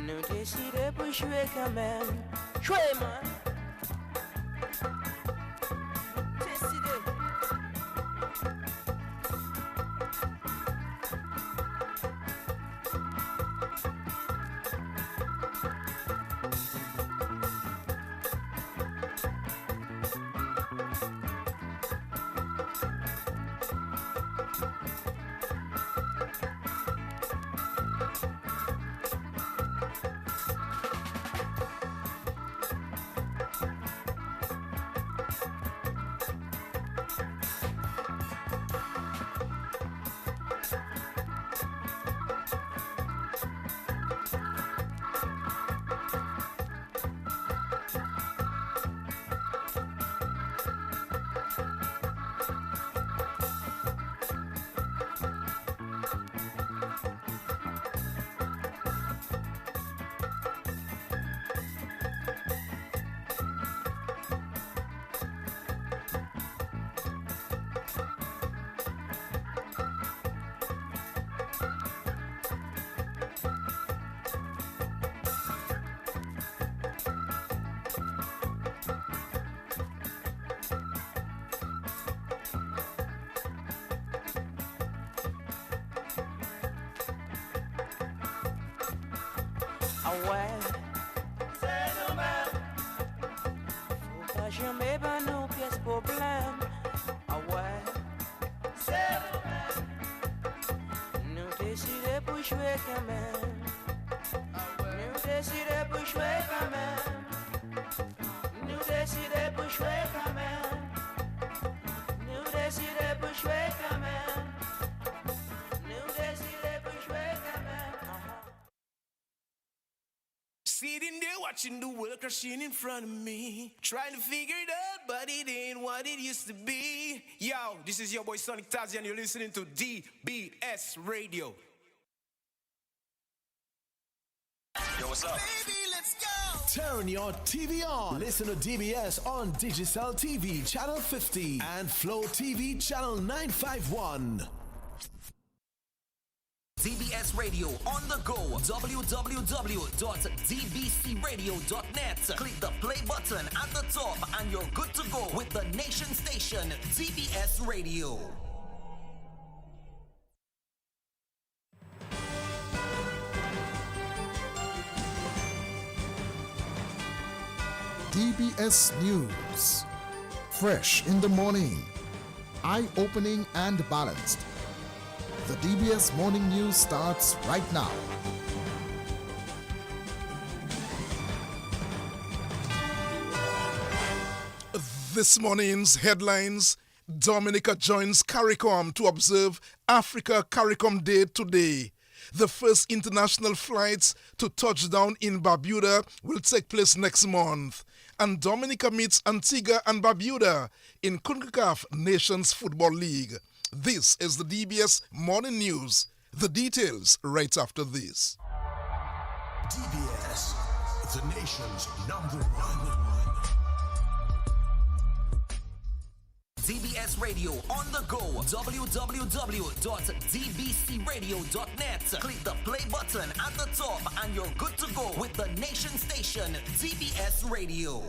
Nous décider pour jouer quand même. Jouer, man. Décider. Ah ouais, c'est nous-mêmes. Faut pas jamais ben nous pièces problème. Ah ouais, c'est nous-mêmes. Nous décider pour jouer quand même. Nous décider pour jouer quand même. Nous décider pour jouer quand même. Nous décider pour jouer quand même. Nous décider pour jouer quand même. Sitting there watching the world crashing in front of me. Trying to figure it out, but it ain't what it used to be. Yo, this is your boy Sonic Tazi, and you're listening to DBS Radio. Yo, what's up? Baby, let's go! Turn your TV on. Listen to DBS on Digital TV Channel 50 and Flow TV Channel 951. DBS Radio on the go. www.dbcradio.net. Click the play button at the top and you're good to go with the nation station DBS Radio. DBS News. Fresh in the morning. Eye-opening and balanced. The DBS Morning News starts right now. This morning's headlines: Dominica joins CARICOM to observe Africa CARICOM Day today. The first international flights to touch down in Barbuda will take place next month. And Dominica meets Antigua and Barbuda in CONCACAF Nations Football League. This is the DBS Morning News. The details right after this. DBS, the nation's #1. DBS Radio on the go. www.dbcradio.net. Click the play button at the top and you're good to go with the nation station DBS Radio.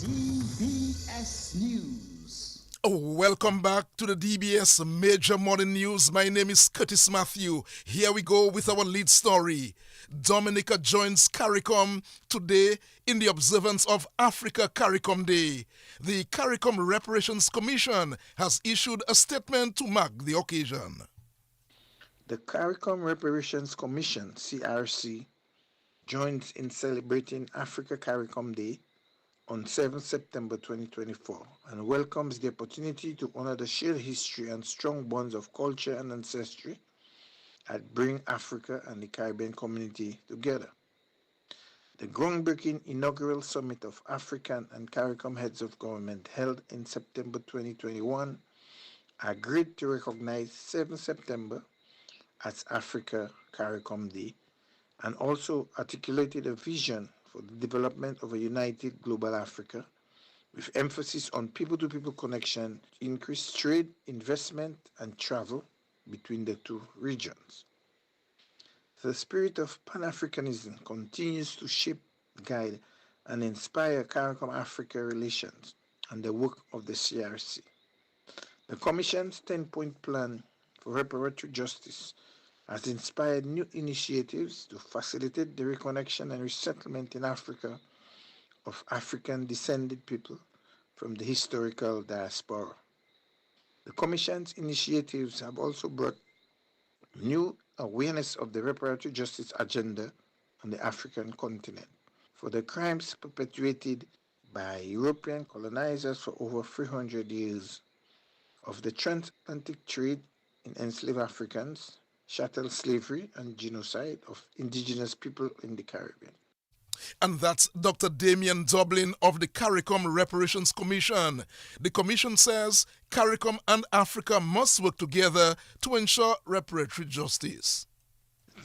DBS News. Welcome back to the DBS Major Morning News. My name is Curtis Matthew. Here we go with our lead story. Dominica joins CARICOM today in the observance of Africa CARICOM Day. The CARICOM Reparations Commission has issued a statement to mark the occasion. The CARICOM Reparations Commission, CRC, joins in celebrating Africa CARICOM Day on 7 September 2024 and welcomes the opportunity to honor the shared history and strong bonds of culture and ancestry that bring Africa and the Caribbean community together. The groundbreaking inaugural summit of African and CARICOM heads of government held in September 2021 agreed to recognize 7 September as Africa CARICOM Day and also articulated a vision for the development of a united global Africa with emphasis on people-to-people connection to increase trade, investment, and travel between the two regions. The spirit of Pan-Africanism continues to shape, guide, and inspire CARICOM-Africa relations and the work of the CRC. The Commission's 10-point plan for reparatory justice has inspired new initiatives to facilitate the reconnection and resettlement in Africa of African-descended people from the historical diaspora. The Commission's initiatives have also brought new awareness of the reparatory justice agenda on the African continent for the crimes perpetrated by European colonizers for over 300 years, of the transatlantic trade in enslaved Africans, chattel slavery, and genocide of indigenous people in the Caribbean. And that's Dr. Damien Dublin of the CARICOM Reparations Commission. The Commission says CARICOM and Africa must work together to ensure reparatory justice.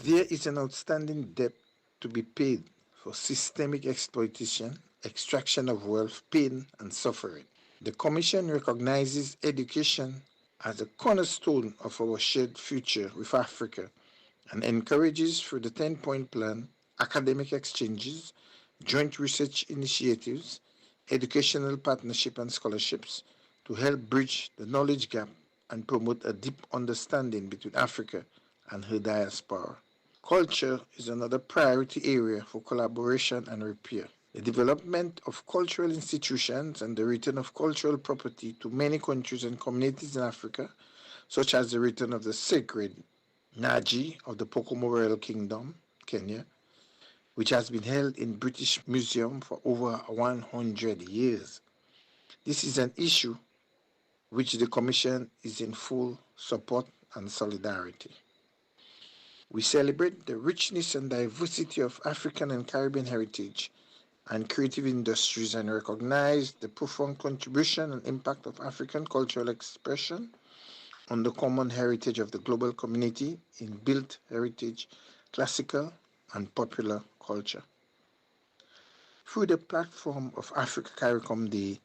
There is an outstanding debt to be paid for systemic exploitation, extraction of wealth, pain, and suffering. The Commission recognizes education as a cornerstone of our shared future with Africa and encourages, through the 10-point plan, academic exchanges, joint research initiatives, educational partnership and scholarships to help bridge the knowledge gap and promote a deep understanding between Africa and her diaspora. Culture is another priority area for collaboration and repair. The development of cultural institutions and the return of cultural property to many countries and communities in Africa, such as the return of the sacred Naji of the Pokomo Royal Kingdom, Kenya, which has been held in British Museum for over 100 years. This is an issue which the Commission is in full support and solidarity. We celebrate the richness and diversity of African and Caribbean heritage and creative industries and recognize the profound contribution and impact of African cultural expression on the common heritage of the global community in built heritage, classical and popular culture. Through the platform of Africa CARICOM Day,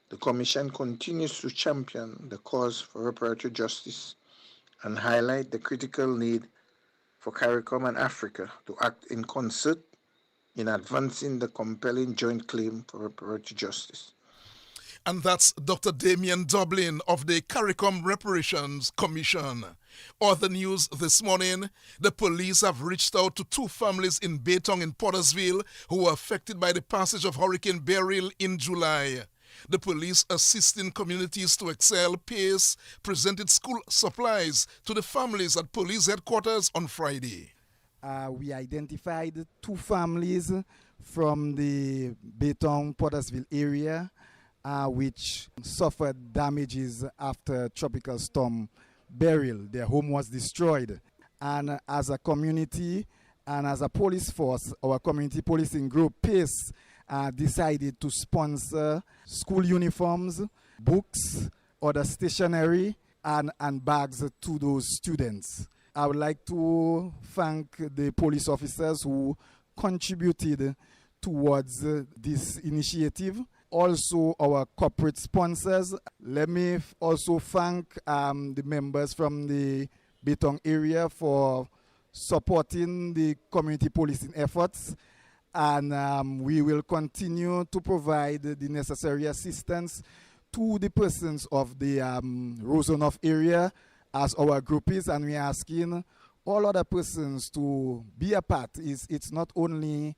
the Commission continues to champion the cause for reparatory justice and highlight the critical need for CARICOM and Africa to act in concert in advancing the compelling joint claim for reparatory justice. And that's Dr. Damien Dublin of the CARICOM Reparations Commission. Other news this morning, the police have reached out to 2 families in Baytown in Pottersville who were affected by the passage of Hurricane Beryl in July. The police, assisting communities to excel pace, presented school supplies to the families at police headquarters on Friday. We identified 2 families from the Baytown-Pottersville area which suffered damages after Tropical Storm Beryl. Their home was destroyed. And as a community and as a police force, our community policing group, PACE, decided to sponsor school uniforms, books, other stationery, and bags to those students. I would like to thank the police officers who contributed towards this initiative. Also, our corporate sponsors. Let me also thank the members from the Baytown area for supporting the community policing efforts. And we will continue to provide the necessary assistance to the persons of the Rosenhof area as our group is, and we are asking all other persons to be a part. It's not only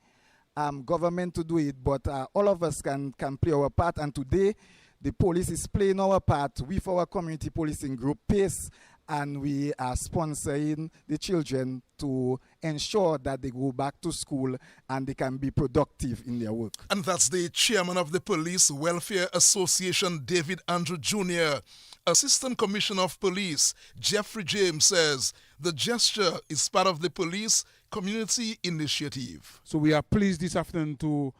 government to do it, but all of us can play our part. And today, the police is playing our part with our community policing group, PACE, and we are sponsoring the children to ensure that they go back to school and they can be productive in their work. And that's the chairman of the Police Welfare Association, David Andrew Jr. Assistant Commissioner of Police, Jeffrey James, says the gesture is part of the police community initiative. So we are pleased this afternoon to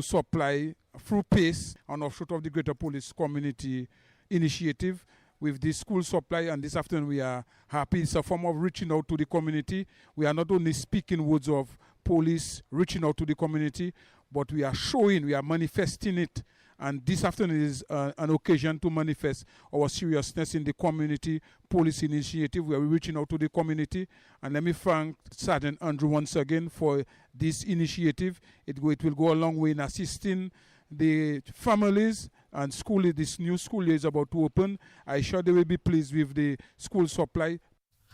supply through PACE an offshoot of the Greater Police Community Initiative with the school supply, and this afternoon we are happy. It's a form of reaching out to the community. We are not only speaking words of police reaching out to the community, but we are showing, we are manifesting it And this afternoon is an occasion to manifest our seriousness in the community police initiative. We are reaching out to the community. And let me thank Sergeant Andrew once again for this initiative. It will go a long way in assisting the families and this new school year is about to open. I'm sure they will be pleased with the school supply.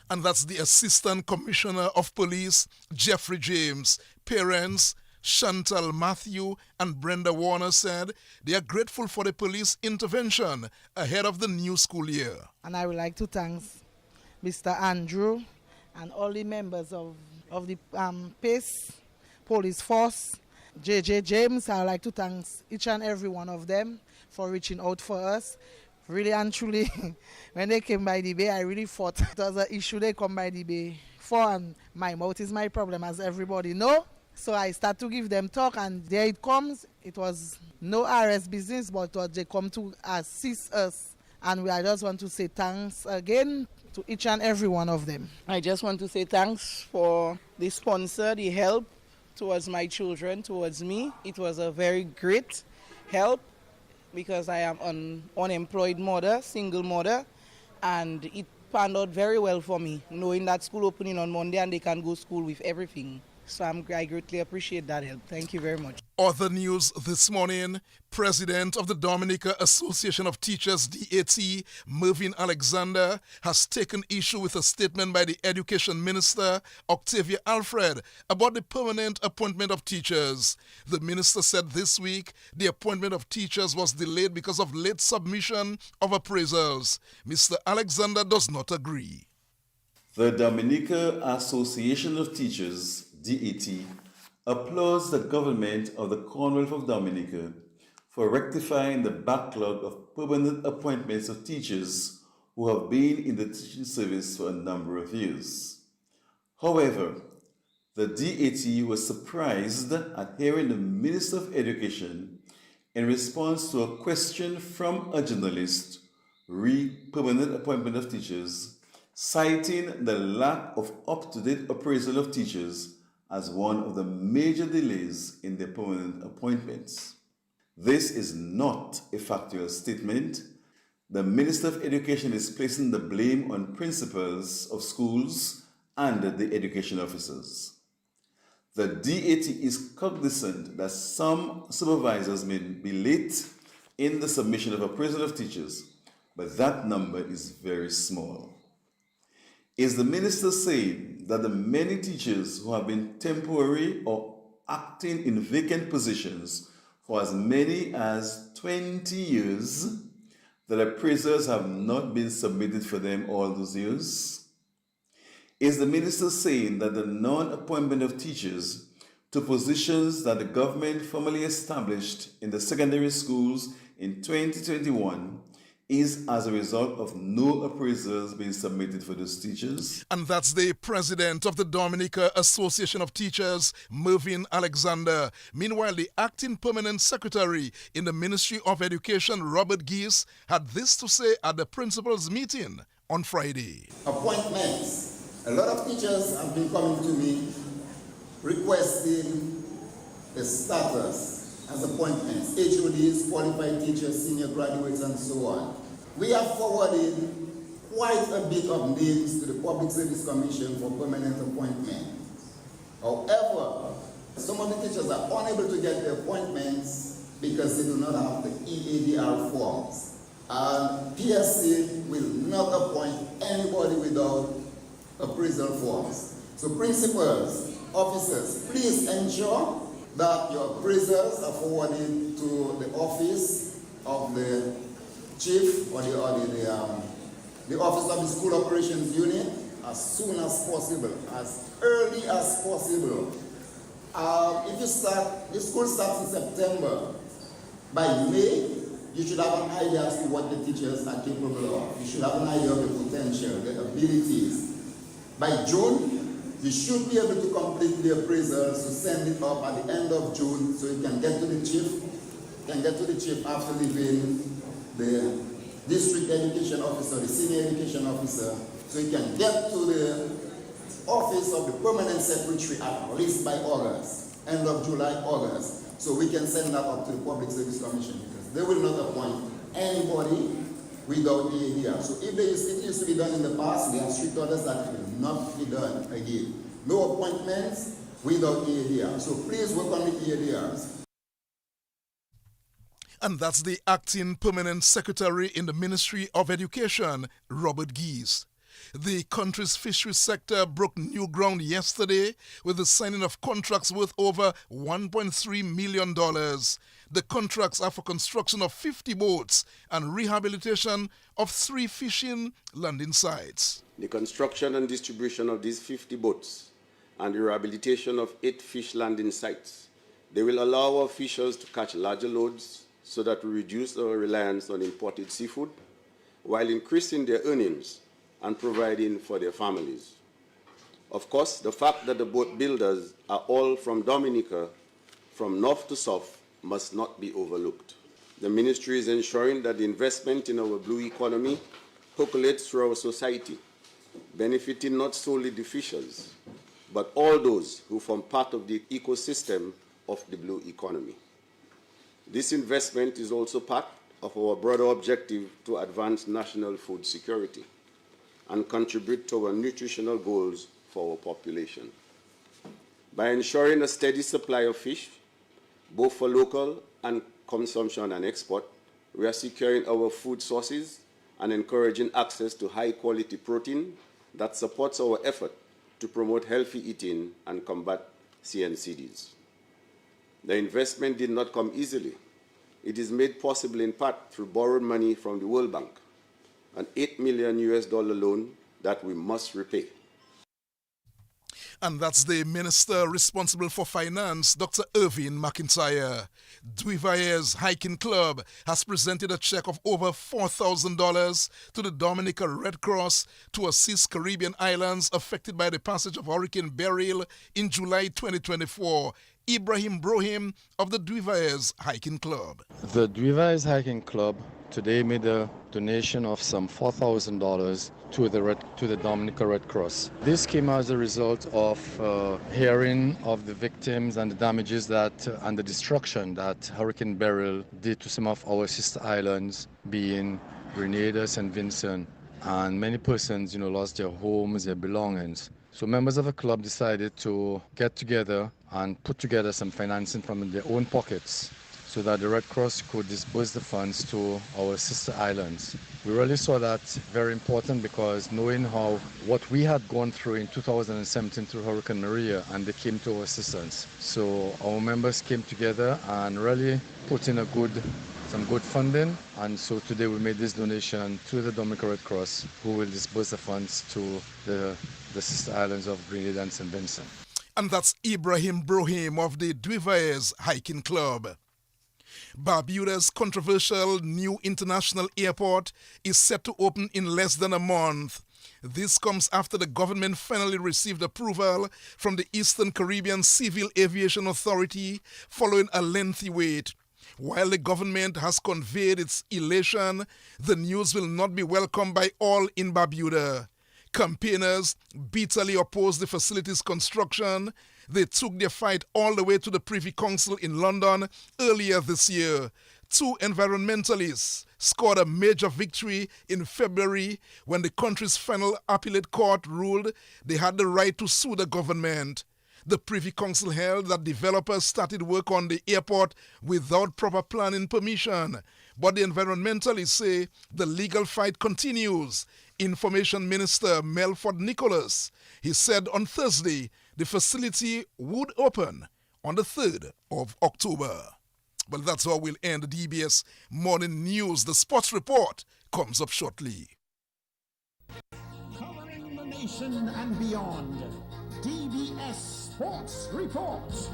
And that's the Assistant Commissioner of Police, Jeffrey James. Parents Chantal Matthew and Brenda Warner said they are grateful for the police intervention ahead of the new school year. And I would like to thank Mr. Andrew and all the members of the PACE Police Force, JJ James. I would like to thank each and every one of them for reaching out for us. Really and truly, when they came by the bay, I really thought it was an issue they come by the bay for, and my mouth is my problem, as everybody know. So I start to give them talk, and there it comes. It was no RS business, but they come to assist us. And I just want to say thanks again to each and every one of them. I just want to say thanks for the sponsor, the help towards my children, towards me. It was a very great help because I am an unemployed mother, single mother, and it panned out very well for me, knowing that school opening on Monday and they can go to school with everything. So I greatly appreciate that help. Thank you very much. Other news this morning, President of the Dominica Association of Teachers, DAT, Mervyn Alexander, has taken issue with a statement by the Education Minister, Octavia Alfred, about the permanent appointment of teachers. The minister said this week the appointment of teachers was delayed because of late submission of appraisals. Mr. Alexander does not agree. The Dominica Association of Teachers, DAT, applauds the government of the Commonwealth of Dominica for rectifying the backlog of permanent appointments of teachers who have been in the teaching service for a number of years. However, the DAT was surprised at hearing the Minister of Education, in response to a question from a journalist, read permanent appointment of teachers, citing the lack of up-to-date appraisal of teachers as one of the major delays in their permanent appointments. This is not a factual statement. The Minister of Education is placing the blame on principals of schools and the education officers. The DAT is cognizant that some supervisors may be late in the submission of appraisal of teachers, but that number is very small. Is the minister saying that the many teachers who have been temporary or acting in vacant positions for as many as 20 years, that appraisals have not been submitted for them all those years? Is the minister saying that the non-appointment of teachers to positions that the government formally established in the secondary schools in 2021 is as a result of no appraisals being submitted for those teachers? And that's the president of the Dominica Association of Teachers, Mervyn Alexander. Meanwhile, the acting permanent secretary in the Ministry of Education, Robert Geese, had this to say at the principals' meeting on Friday. Appointments. A lot of teachers have been coming to me requesting the status as appointments, HODs, qualified teachers, senior graduates, and so on. We have forwarded quite a bit of names to the Public Service Commission for permanent appointment. However, some of the teachers are unable to get the appointments because they do not have the EADR forms. And PSC will not appoint anybody without appraisal forms. So principals, officers, please ensure that your appraisals are forwarded to the office of the chief or the office of the school operations unit as soon as possible, as early as possible. If you start, the school starts in September. By May, you should have an idea as to what the teachers are capable of. You should have an idea of the potential, the abilities. By June, you should be able to complete the appraisals to send it up at the end of June so you can get to the chief, after leaving the district education officer, the senior education officer, so you can get to the office of the permanent secretary at least by August, end of July, August, so we can send that up to the Public Service Commission because They will not appoint anybody without ADR. So if it used to be done in the past, we have strict orders that it will not be done again. No appointments without ADR. So please work on the ADRs. And that's the acting permanent secretary in the Ministry of Education, Robert Geese. The country's fisheries sector broke new ground yesterday with the signing of contracts worth over $1.3 million. The contracts are for construction of 50 boats and rehabilitation of 3 fishing landing sites. The construction and distribution of these 50 boats and the rehabilitation of 8 fish landing sites, they will allow our fishers to catch larger loads so that we reduce our reliance on imported seafood while increasing their earnings and providing for their families. Of course, the fact that the boat builders are all from Dominica, from north to south, must not be overlooked. The ministry is ensuring that the investment in our blue economy percolates through our society, benefiting not solely the fishers, but all those who form part of the ecosystem of the blue economy. This investment is also part of our broader objective to advance national food security and contribute to our nutritional goals for our population. By ensuring a steady supply of fish, both for local and consumption and export, we are securing our food sources and encouraging access to high-quality protein that supports our effort to promote healthy eating and combat CNCDs. The investment did not come easily. It is made possible in part through borrowed money from the World Bank, an $8 million loan that we must repay. And that's the Minister responsible for Finance, Dr. Irving McIntyre. Duivayers Hiking Club has presented a check of over $4,000 to the Dominica Red Cross to assist Caribbean islands affected by the passage of Hurricane Beryl in July 2024. Ibrahim Brohim of the Duivayers Hiking Club. The Duivayers Hiking Club today made a donation of some $4,000 to the Dominica Red Cross. This came as a result of hearing of the victims and the damages and the destruction that Hurricane Beryl did to some of our sister islands, being Grenada, St. Vincent, and many persons, lost their homes, their belongings. So members of the club decided to get together and put together some financing from their own pockets so that the Red Cross could disburse the funds to our sister islands. We really saw that very important because knowing what we had gone through in 2017 through Hurricane Maria, and they came to our assistance. So our members came together and really put in some good funding, and so today we made this donation to the Dominica Red Cross, who will disburse the funds to the sister islands of Grenada and St. Vincent. And that's Ibrahim Brohim of the Duivayers Hiking Club. Barbuda's controversial new international airport is set to open in less than a month. This comes after the government finally received approval from the Eastern Caribbean Civil Aviation Authority following a lengthy wait. While the government has conveyed its elation, the news will not be welcomed by all in Barbuda. Campaigners bitterly opposed the facility's construction. They took their fight all the way to the Privy Council in London earlier this year. 2 environmentalists scored a major victory in February when the country's final appellate court ruled they had the right to sue the government. The Privy Council held that developers started work on the airport without proper planning permission. But the environmentalists say the legal fight continues. Information Minister Melford Nicholas, he said on Thursday the facility would open on the 3rd of October. Well, that's how we'll end the DBS Morning News. The sports report comes up shortly. Covering the nation and beyond, DBS Sports Report.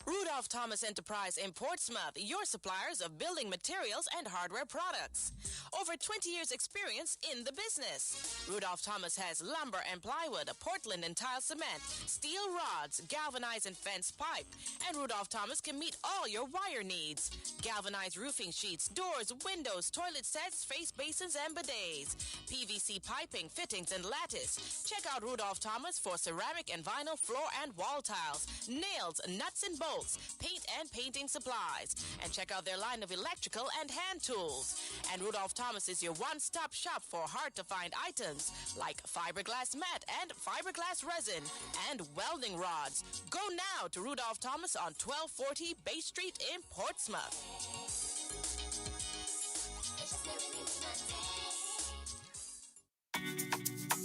Rudolph Thomas Enterprise in Portsmouth, your suppliers of building materials and hardware products. Over 20 years experience in the business. Rudolph Thomas has lumber and plywood, Portland and tile cement, steel rods, galvanized and fence pipe. And Rudolph Thomas can meet all your wire needs. Galvanized roofing sheets, doors, windows, toilet sets, face basins and bidets. PVC piping, fittings and lattice. Check out Rudolph Thomas for ceramic and vinyl floor and wall tiles, nails, nuts and bolts, paint and painting supplies. And check out their line of electrical and hand tools. And Rudolph Thomas is your one-stop shop for hard-to-find items like fiberglass mat and fiberglass resin and welding rods. Go now to Rudolph Thomas on 1240 Bay Street in Portsmouth.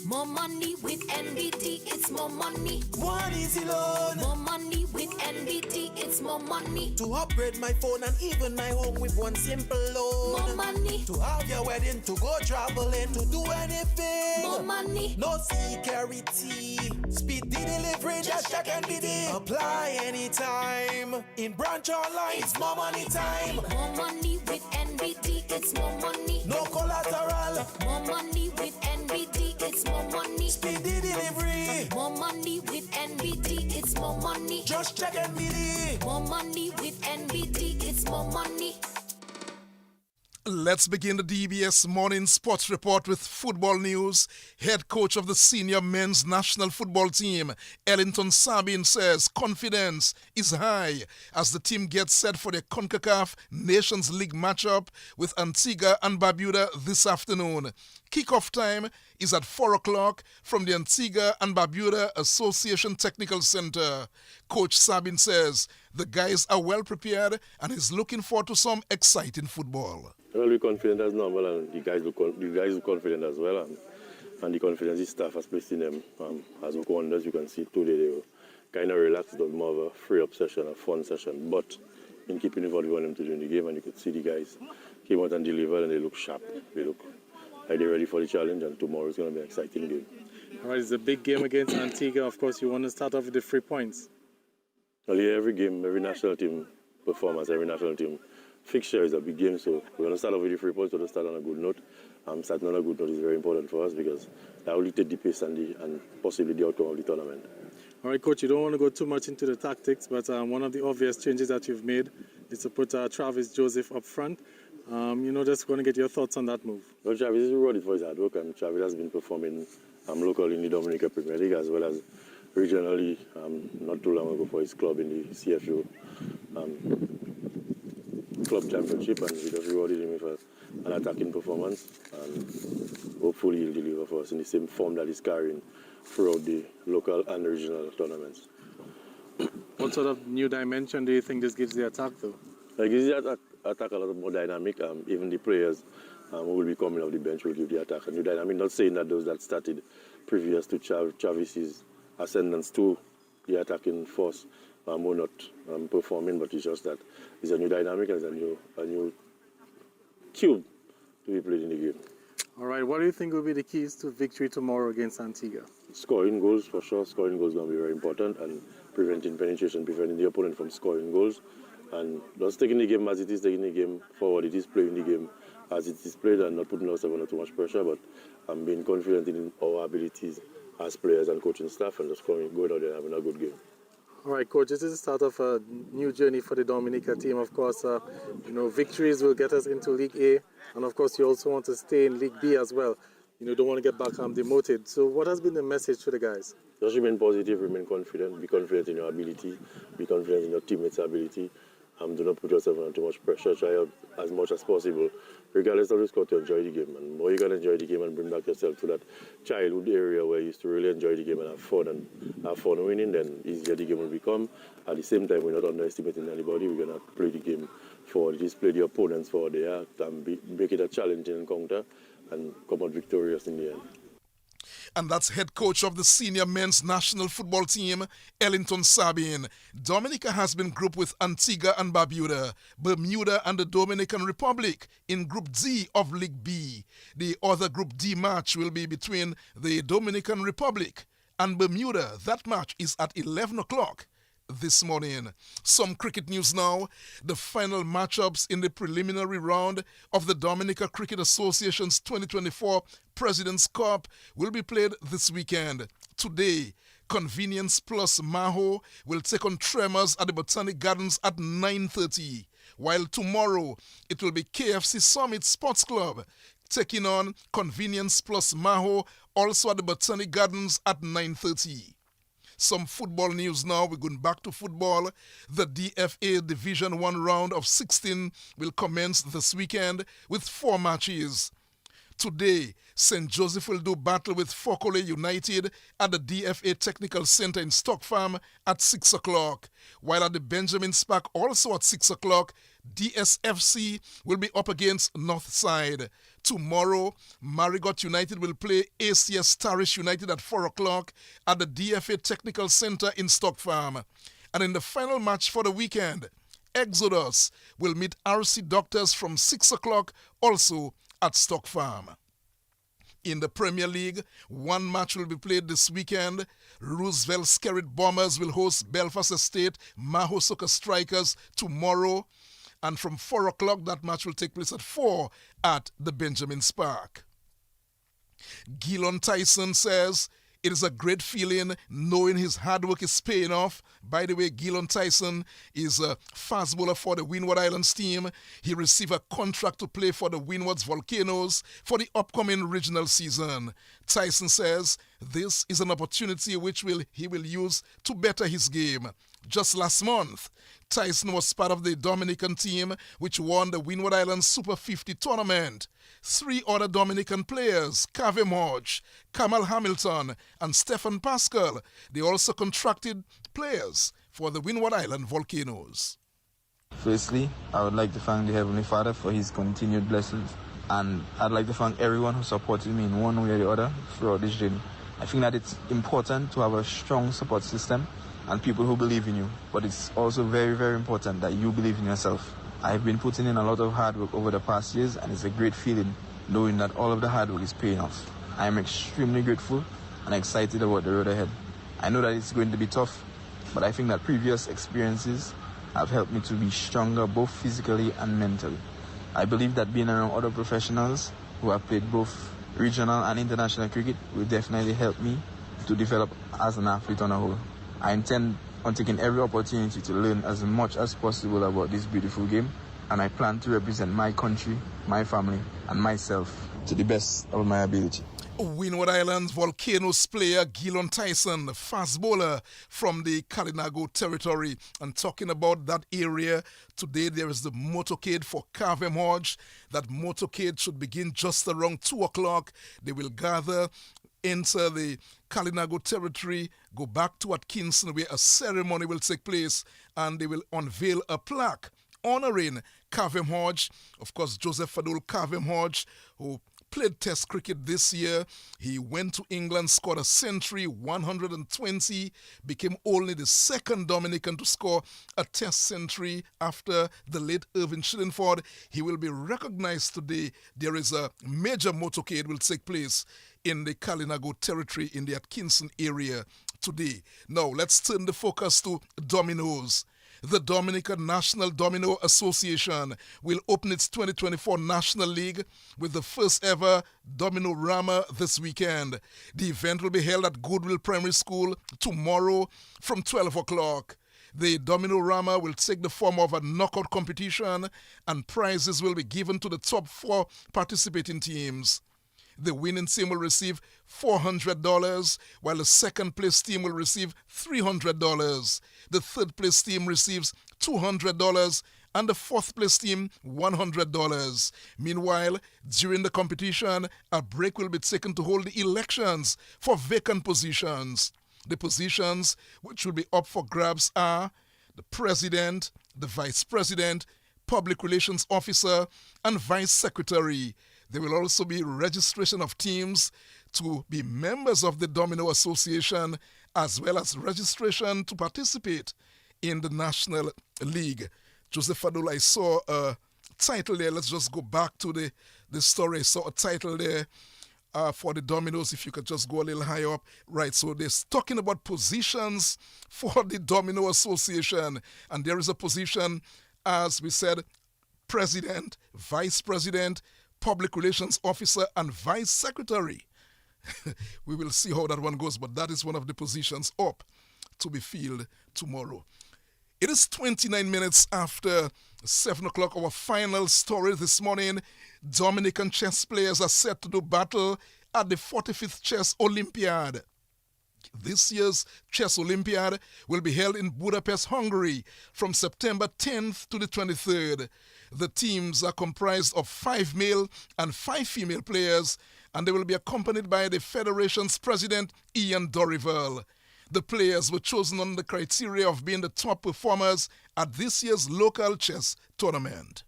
More money with NBT, it's more money. One easy loan. More money with NBT, it's more money. To upgrade my phone and even my home with one simple loan. More money. To have your wedding, to go traveling, to do anything. More money. No security. Speedy delivery, just check NBT. Apply anytime. In branch or line, it's more money time. More money with NBT, it's more money. No collateral. More money with NBT, it's more money. Speedy delivery. More money with NBT, it's more money. Just check NBT. More money with NBT, it's more money. Let's begin the DBS Morning Sports Report with football news. Head coach of the senior men's national football team, Ellington Sabin, says confidence is high as the team gets set for the CONCACAF Nations League matchup with Antigua and Barbuda this afternoon. Kickoff time is at 4 o'clock from the Antigua and Barbuda Association Technical Center. Coach Sabin says the guys are well prepared and is looking forward to some exciting football. Well, we're confident as normal, and the guys are confident as well, and the confidence the staff has placed in them has worked wonders. You can see today they were kind of relaxed. It was more of a free-up session, a fun session, but in keeping with what we want them to do in the game, and you could see the guys came out and delivered, and they look sharp. They look like they're ready for the challenge, and tomorrow is going to be an exciting game. All right, it's a big game against Antigua. Of course, you want to start off with the 3 points. Well, yeah, every game, every national team performance, every national team fixture is a big game, so we're going to start off with the 3 points, so to start on a good note. Starting on a good note is very important for us because that will dictate the pace and possibly the outcome of the tournament. All right, Coach, you don't want to go too much into the tactics, but one of the obvious changes that you've made is to put Travis Joseph up front. Just going to get your thoughts on that move. Well, Travis is rewarded for his hard work, and Travis has been performing locally in the Dominica Premier League as well as regionally not too long ago for his club in the CFU club championship, and we just rewarded him with an attacking performance, and hopefully he'll deliver for us in the same form that he's carrying throughout the local and regional tournaments. What sort of new dimension do you think this gives the attack, though? It gives the attack a lot more dynamic. Even the players who will be coming off the bench will give the attack a new dynamic. Not saying that those that started previous to Travis's ascendance to the attacking force were not performing, but it's just that it's a new dynamic and it's a new cube to be played in the game. All right, what do you think will be the keys to victory tomorrow against Antigua? Scoring goals, for sure. Scoring goals is going to be very important, and preventing penetration, preventing the opponent from scoring goals. And just taking the game as it is, taking the game forward. It is playing the game as it is played and not putting ourselves under too much pressure, but I'm being confident in our abilities as players and coaching staff and just going out there and having a good game. All right, Coach, this is the start of a new journey for the Dominica team. Of course, victories will get us into League A, and of course, you also want to stay in League B as well. Don't want to get back demoted. So what has been the message to the guys? Just remain positive, remain confident, be confident in your ability, be confident in your teammates' ability. Do not put yourself under too much pressure. Try out as much as possible, regardless of the score, to enjoy the game. And the more you can enjoy the game and bring back yourself to that childhood area where you used to really enjoy the game and have fun winning, then easier the game will become. At the same time, we're not underestimating anybody. We're going to play the game forward. Just play the opponents forward there and make it a challenging encounter and come out victorious in the end. And that's head coach of the senior men's national football team, Ellington Sabin. Dominica has been grouped with Antigua and Barbuda, Bermuda and the Dominican Republic in Group D of League B. The other Group D match will be between the Dominican Republic and Bermuda. That match is at 11 o'clock this morning. Some cricket news now. The final matchups in the preliminary round of the Dominica Cricket Association's 2024 President's Cup will be played this weekend. Today, Convenience Plus Maho will take on Tremors at the Botanic Gardens at 9:30, while tomorrow it will be KFC Summit Sports Club taking on Convenience Plus Maho also at the Botanic Gardens at 9:30. Some football news now. We're going back to football. The DFA Division 1 round of 16 will commence this weekend with 4 matches. Today, St. Joseph will do battle with Fokole United at the DFA Technical Center in Stock Farm at 6 o'clock. While at the Benjamin Spark, also at 6 o'clock, DSFC will be up against Northside. Tomorrow, Marigot United will play ACS Tarish United at 4 o'clock at the DFA Technical Center in Stock Farm. And in the final match for the weekend, Exodus will meet RC Doctors from 6 o'clock also at Stock Farm. In the Premier League, 1 match will be played this weekend. Roosevelt Skerrit Bombers will host Belfast Estate Mahosaka Strikers tomorrow. And from 4 o'clock, that match will take place at 4 at the Benjamin Spark. Gilon Tyson says it is a great feeling knowing his hard work is paying off. By the way, Gilon Tyson is a fast bowler for the Windward Islands team. He received a contract to play for the Windward's Volcanoes for the upcoming regional season. Tyson says this is an opportunity which he will use to better his game. Just last month, Tyson was part of the Dominican team which won the Windward Islands Super 50 tournament. 3 other Dominican players, Kavem Hodge, Kamal Hamilton, and Stefan Pascal, they also contracted players for the Windward Island Volcanoes. Firstly, I would like to thank the Heavenly Father for his continued blessings, and I'd like to thank everyone who supported me in one way or the other throughout this journey. I think that it's important to have a strong support system and people who believe in you, but it's also very, very important that you believe in yourself. I've been putting in a lot of hard work over the past years, and it's a great feeling knowing that all of the hard work is paying off. I am extremely grateful and excited about the road ahead. I know that it's going to be tough, but I think that previous experiences have helped me to be stronger both physically and mentally. I believe that being around other professionals who have played both regional and international cricket will definitely help me to develop as an athlete on a whole. I intend on taking every opportunity to learn as much as possible about this beautiful game, and I plan to represent my country, my family, and myself to the best of my ability. Windward Islands Volcanoes player Gilon Tyson, fast bowler from the Kalinago territory. And talking about that area, today there is the motorcade for Kavem Hodge. That motorcade should begin just around 2 o'clock. They will gather, enter the Kalinago territory, go back to Atkinson where a ceremony will take place, and they will unveil a plaque honoring Kavem Hodge. Of course, Joseph Fadul Kavem Hodge, who played Test cricket this year. He went to England, scored a century, 120, became only the second Dominican to score a Test century after the late Irvin Shillingford. He will be recognized today. There is a major motorcade will take place in the Kalinago territory in the Atkinson area today. Now, let's turn the focus to dominoes. The Dominican National Domino Association will open its 2024 National League with the first ever Domino Rama this weekend. The event will be held at Goodwill Primary School tomorrow from 12 o'clock. The Domino Rama will take the form of a knockout competition, and prizes will be given to the top 4 participating teams. The winning team will receive $400, while the second place team will receive $300. The third place team receives $200, and the fourth place team $100. Meanwhile, during the competition, a break will be taken to hold the elections for vacant positions. The positions which will be up for grabs are the president, the vice president, public relations officer, and vice secretary. There will also be registration of teams to be members of the Domino Association, as well as registration to participate in the National League. Joseph Fadul, I saw a title there. Let's just go back to the story. I saw a title there for the Dominoes. If you could just go a little higher up. Right, so they're talking about positions for the Domino Association. And there is a position, as we said, president, vice president, public relations officer, and vice secretary. We will see how that one goes, but that is one of the positions up to be filled tomorrow. It is 29 minutes after 7 o'clock. Our final story this morning: Dominican chess players are set to do battle at the 45th Chess Olympiad. This year's Chess Olympiad will be held in Budapest, Hungary from September 10th to the 23rd. The teams are comprised of 5 male and 5 female players, and they will be accompanied by the federation's president, Ian Dorival. The players were chosen on the criteria of being the top performers at this year's local chess tournament.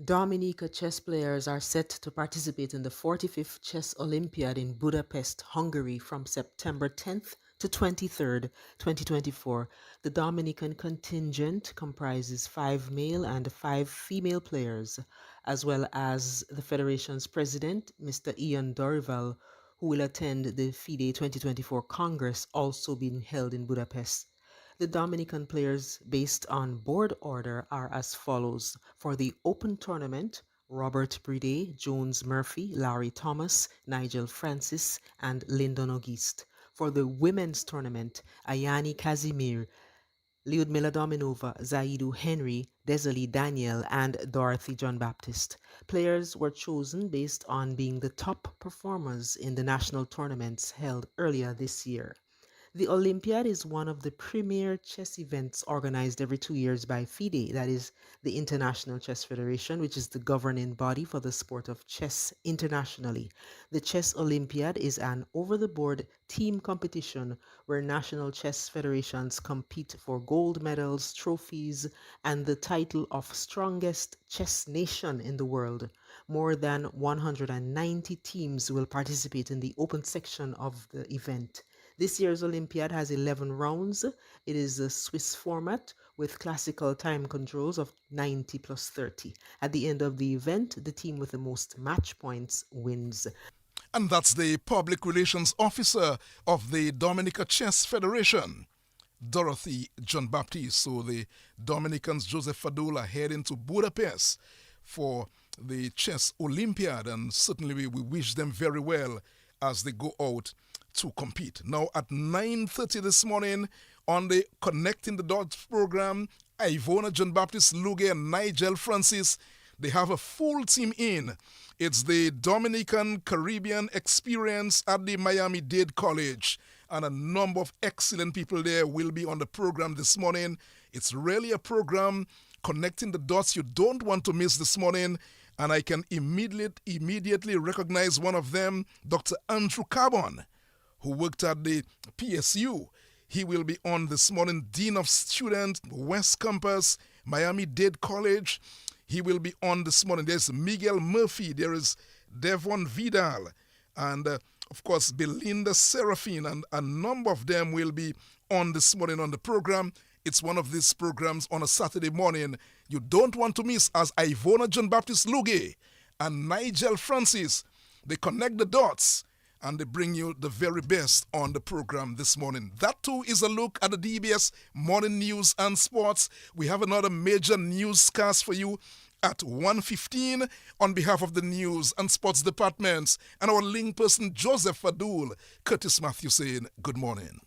Dominica chess players are set to participate in the 45th Chess Olympiad in Budapest, Hungary from September 10th to 23rd, 2024. The Dominican contingent comprises 5 male and 5 female players, as well as the Federation's president, Mr. Ian Dorival, who will attend the FIDE 2024 Congress, also being held in Budapest. The Dominican players based on board order are as follows. For the Open Tournament, Robert Bride, Jones Murphy, Larry Thomas, Nigel Francis, and Lyndon Auguste. For the Women's Tournament, Ayani Kazimir, Lyudmila Dominova, Zaidu Henry, Desalie Daniel, and Dorothy John Baptist. Players were chosen based on being the top performers in the national tournaments held earlier this year. The Olympiad is one of the premier chess events organized every 2 years by FIDE, that is the International Chess Federation, which is the governing body for the sport of chess internationally. The Chess Olympiad is an over-the-board team competition where national chess federations compete for gold medals, trophies, and the title of strongest chess nation in the world. More than 190 teams will participate in the open section of the event. This year's Olympiad has 11 rounds. It is a Swiss format with classical time controls of 90 plus 30. At the end of the event, the team with the most match points wins. And that's the public relations officer of the Dominica Chess Federation, Dorothy John Baptiste. So the Dominicans, Joseph Fadul, are heading to Budapest for the Chess Olympiad, and certainly we wish them very well as they go out to compete. Now at 9:30 this morning on the Connecting the Dots program, Ivona John Baptiste Luge and Nigel Francis, they have a full team in. It's the Dominican Caribbean experience at the Miami-Dade College, and a number of excellent people there will be on the program this morning. It's really a program connecting the dots you don't want to miss this morning, and I can immediately recognize one of them, Dr. Andrew Carbon, who worked at the PSU. He will be on this morning, Dean of Students, West Campus, Miami-Dade College. He will be on this morning. There's Miguel Murphy, there is Devon Vidal, and of course Belinda Serafine, and a number of them will be on this morning on the program. It's one of these programs on a Saturday morning you don't want to miss, as Ivona John Baptiste Luge and Nigel Francis, they connect the dots and they bring you the very best on the program this morning. That too is a look at the DBS Morning News and Sports. We have another major newscast for you at 1:15 on behalf of the News and Sports departments and our link person Joseph Fadul. Curtis Matthew saying good morning.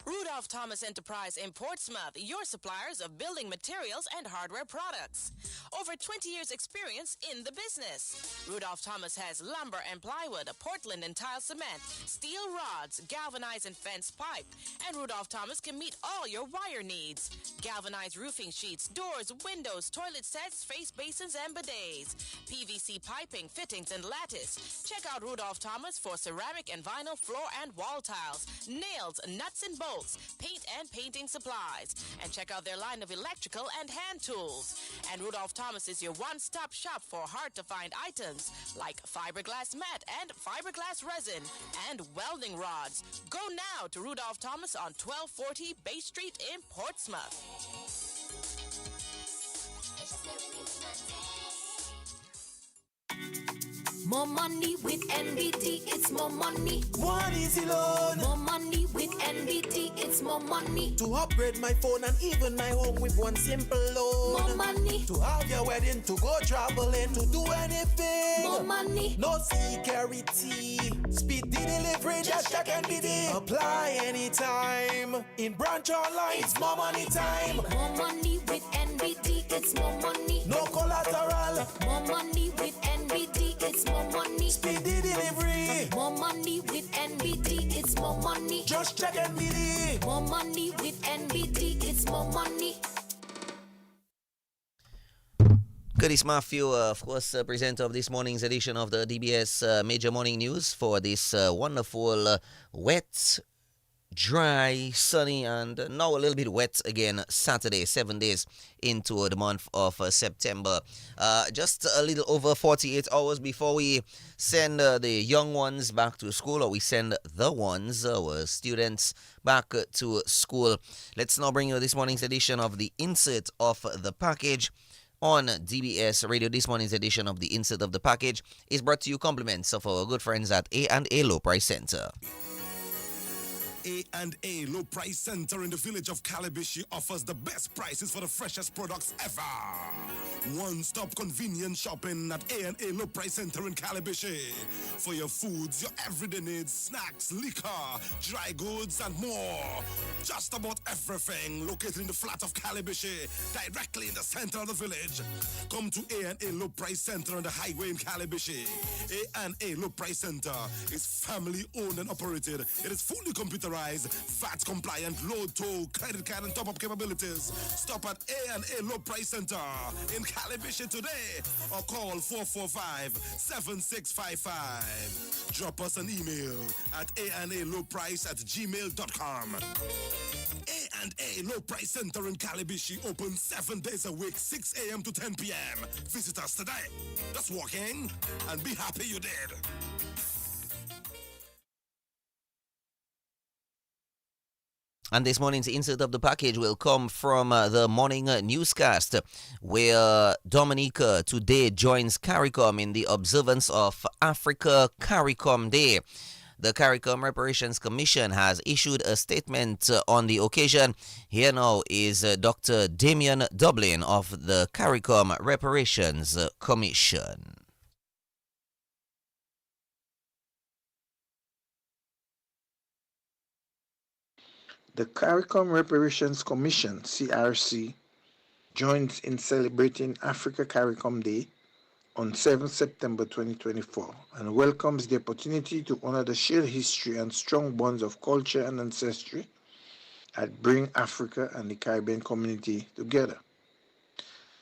Rudolph Thomas Enterprise in Portsmouth, your suppliers of building materials and hardware products. Over 20 years experience in the business. Rudolph Thomas has lumber and plywood, Portland and tile cement, steel rods, galvanized and fence pipe. And Rudolph Thomas can meet all your wire needs. Galvanized roofing sheets, doors, windows, toilet sets, face basins and bidets. PVC piping, fittings and lattice. Check out Rudolph Thomas for ceramic and vinyl floor and wall tiles, nails, nuts and bolts, paint and painting supplies. And check out their line of electrical and hand tools. And Rudolph Thomas is your one-stop shop for hard-to-find items like fiberglass mat and fiberglass resin and welding rods. Go now to Rudolph Thomas on 1240 Bay Street in Portsmouth. More money with NBT, it's more money. One easy loan. More money with NBT, it's more money. To upgrade my phone and even my home with one simple loan. More money. To have your wedding, to go traveling, to do anything. More money. No security. Speedy delivery, just check NBT. Apply anytime. In branch online, it's more money time. More money with NBT, it's more money. No collateral. More money with NBT, it's more money. Just check NBD. More money with NBT, it's more money. Good, it's Matthew, of course, presenter of this morning's edition of the DBS Major Morning News for this wonderful, wet, dry, sunny, and now a little bit wet again Saturday, 7 days into the month of September. Just a little over 48 hours before we send the young ones back to school, or we send the ones, our students, back to school. Let's now bring you this morning's edition of the Insert of the Package on DBS Radio. This morning's edition of the Insert of the Package is brought to you compliments of our good friends at A&A Low Price Center. A&A Low Price Center in the village of Calabishi offers the best prices for the freshest products ever. One-stop convenient shopping at A&A Low Price Center in Calabishi. For your foods, your everyday needs, snacks, liquor, dry goods, and more. Just about everything located in the flat of Calabishi, directly in the center of the village. Come to A&A Low Price Center on the highway in Calabishi. A&A Low Price Center is family owned and operated. It is fully computerized, VAT compliant, low toll, credit card, and top-up capabilities. Stop at A&A Low Price Center in Calabishi today or call 445-7655. Drop us an email at analowprice@gmail.com. A&A Low Price Center in Calabishi open 7 days a week, 6 a.m. to 10 p.m. Visit us today. Just walk in and be happy you did. And this morning's Insert of the Package will come from the morning newscast, where Dominica today joins CARICOM in the observance of Africa CARICOM Day. The CARICOM Reparations Commission has issued a statement on the occasion. Here now is Dr. Damian Dublin of the CARICOM Reparations Commission. The CARICOM Reparations Commission, CRC, joins in celebrating Africa CARICOM Day on 7 September 2024 and welcomes the opportunity to honor the shared history and strong bonds of culture and ancestry that bring Africa and the Caribbean community together.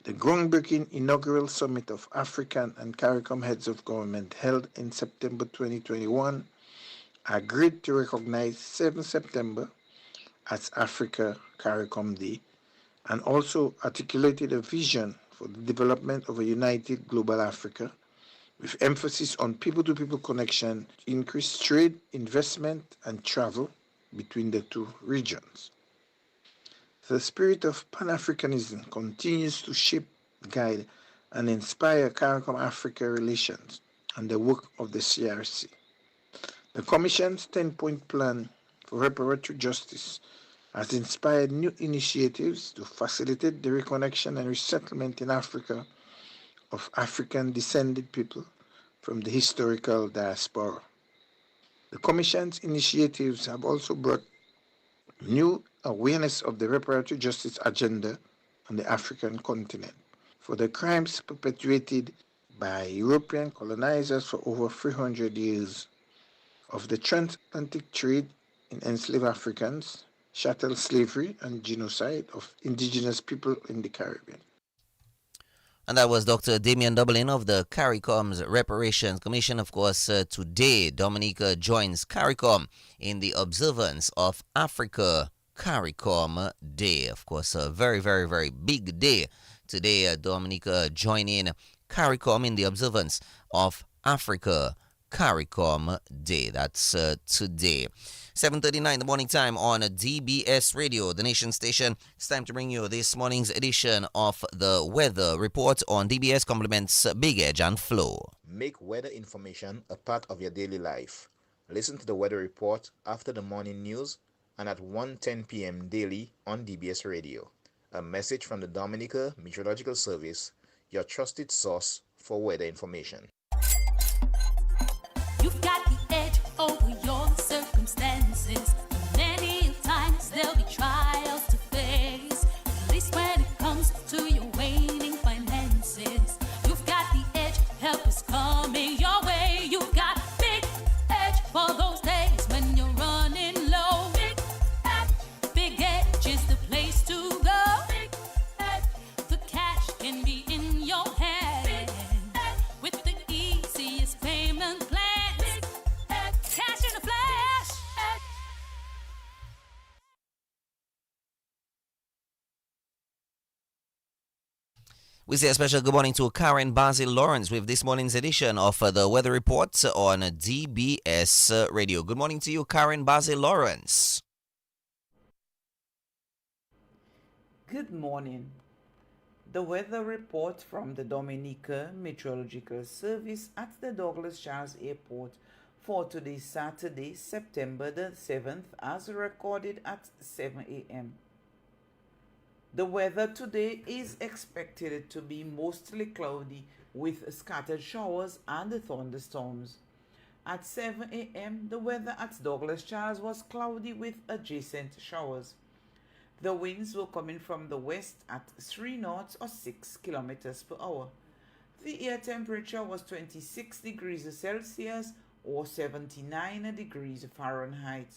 The groundbreaking inaugural summit of African and CARICOM heads of government held in September 2021 agreed to recognize 7 September as Africa CARICOM Day and also articulated a vision for the development of a united global Africa with emphasis on people-to-people connection to increase trade, investment, and travel between the two regions. The spirit of Pan-Africanism continues to shape, guide, and inspire CARICOM Africa relations and the work of the CRC. The Commission's 10-point plan for reparatory justice has inspired new initiatives to facilitate the reconnection and resettlement in Africa of African-descended people from the historical diaspora. The Commission's initiatives have also brought new awareness of the reparatory justice agenda on the African continent for the crimes perpetrated by European colonizers for over 300 years, of the transatlantic trade in enslaved Africans, chattel slavery, and genocide of indigenous people in the Caribbean. And that was Dr. Damian Dublin of the CARICOM's Reparations Commission. Of course, today, Dominica joins CARICOM in the observance of Africa CARICOM Day. Of course, a very, very, very big day today. Dominica joining CARICOM in the observance of Africa CARICOM Day. That's today. 7:39 in the morning time on DBS Radio, the nation station. It's time to bring you this morning's edition of the weather report on DBS compliments Big Edge and Flow. Make weather information a part of your daily life. Listen to the weather report after the morning news and at 1:10 p.m. daily on DBS Radio. A message from the Dominica Meteorological Service, your trusted source for weather information. You've got the edge over your circumstances. Many times there'll be trials to face, at least when it comes to your waning finances. You've got the edge, help is coming your way. You've got big edge for those days when you're running low. We say a special good morning to Karen Basil Lawrence with this morning's edition of the Weather Report on DBS Radio. Good morning to you, Karen Basil Lawrence. Good morning. The weather report from the Dominica Meteorological Service at the Douglas Charles Airport for today, Saturday, September the 7th, as recorded at 7 a.m. The weather today is expected to be mostly cloudy with scattered showers and thunderstorms. At 7 a.m., the weather at Douglas Charles was cloudy with adjacent showers. The winds were coming from the west at 3 knots or 6 kilometers per hour. The air temperature was 26 degrees Celsius or 79 degrees Fahrenheit.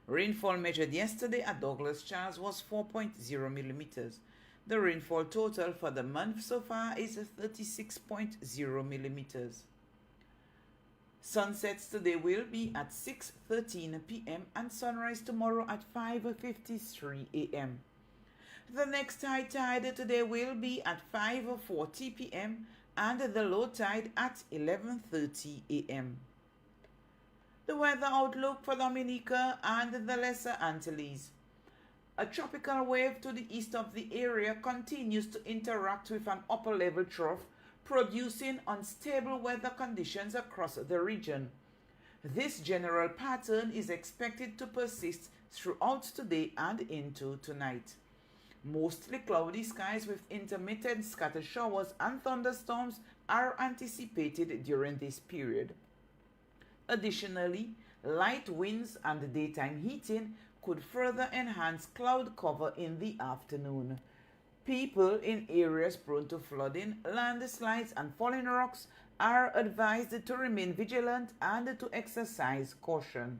Rainfall measured yesterday at Douglas Charles was 4.0 millimeters. The rainfall total for the month so far is 36.0 millimeters. Sunsets today will be at 6:13 p.m. and sunrise tomorrow at 5:53 a.m. The next high tide today will be at 5:40 p.m. and the low tide at 11:30 a.m. The weather outlook for Dominica and the Lesser Antilles. A tropical wave to the east of the area continues to interact with an upper level trough, producing unstable weather conditions across the region. This general pattern is expected to persist throughout today and into tonight. Mostly cloudy skies with intermittent scattered showers and thunderstorms are anticipated during this period. Additionally, light winds and daytime heating could further enhance cloud cover in the afternoon. People in areas prone to flooding, landslides, and falling rocks are advised to remain vigilant and to exercise caution.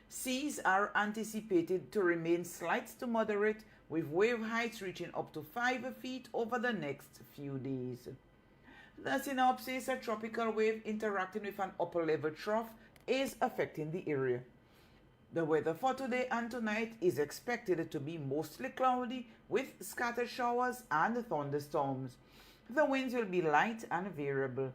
Seas are anticipated to remain slight to moderate, with wave heights reaching up to 5 feet over the next few days. The synopsis: a tropical wave interacting with an upper level trough is affecting the area. The weather for today and tonight is expected to be mostly cloudy with scattered showers and thunderstorms. The winds will be light and variable.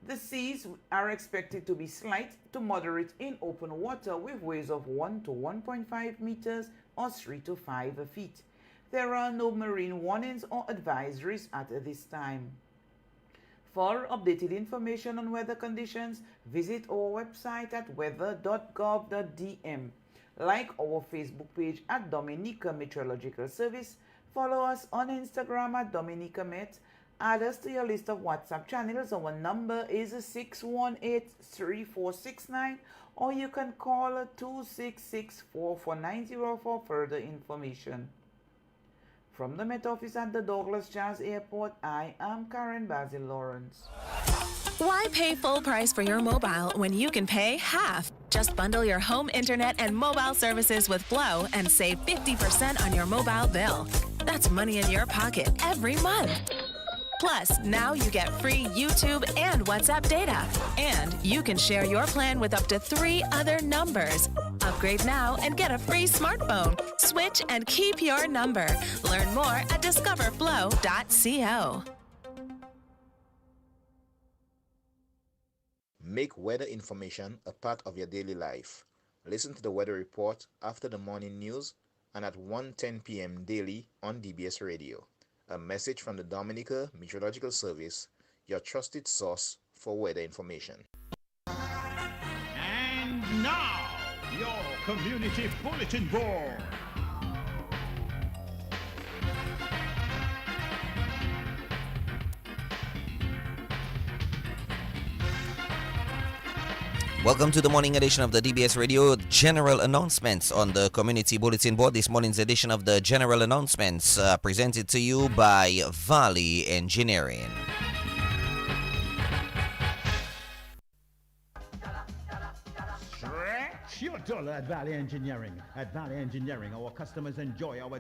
The seas are expected to be slight to moderate in open water with waves of 1 to 1.5 meters or 3 to 5 feet. There are no marine warnings or advisories at this time. For updated information on weather conditions, visit our website at weather.gov.dm. Like our Facebook page at Dominica Meteorological Service. Follow us on Instagram at Dominica Met. Add us to your list of WhatsApp channels. Our number is 618-3469, or you can call 266-4490 for further information. From the Met Office at the Douglas Charles Airport, I am Karen Basil Lawrence. Why pay full price for your mobile when you can pay half? Just bundle your home internet and mobile services with Flow and save 50% on your mobile bill. That's money in your pocket every month. Plus, now you get free YouTube and WhatsApp data. And you can share your plan with up to 3 other numbers. Upgrade now and get a free smartphone. Switch and keep your number. Learn more at discoverflow.co. Make weather information a part of your daily life. Listen to the weather report after the morning news and at 1:10 p.m. daily on DBS Radio. A message from the Dominica Meteorological Service, your trusted source for weather information. And now, your Community Bulletin Board. Welcome to the morning edition of the DBS Radio General Announcements on the Community Bulletin Board. This morning's edition of the General Announcements presented to you by Valley Engineering. Stretch your dollar at Valley Engineering. At Valley Engineering, our customers enjoy our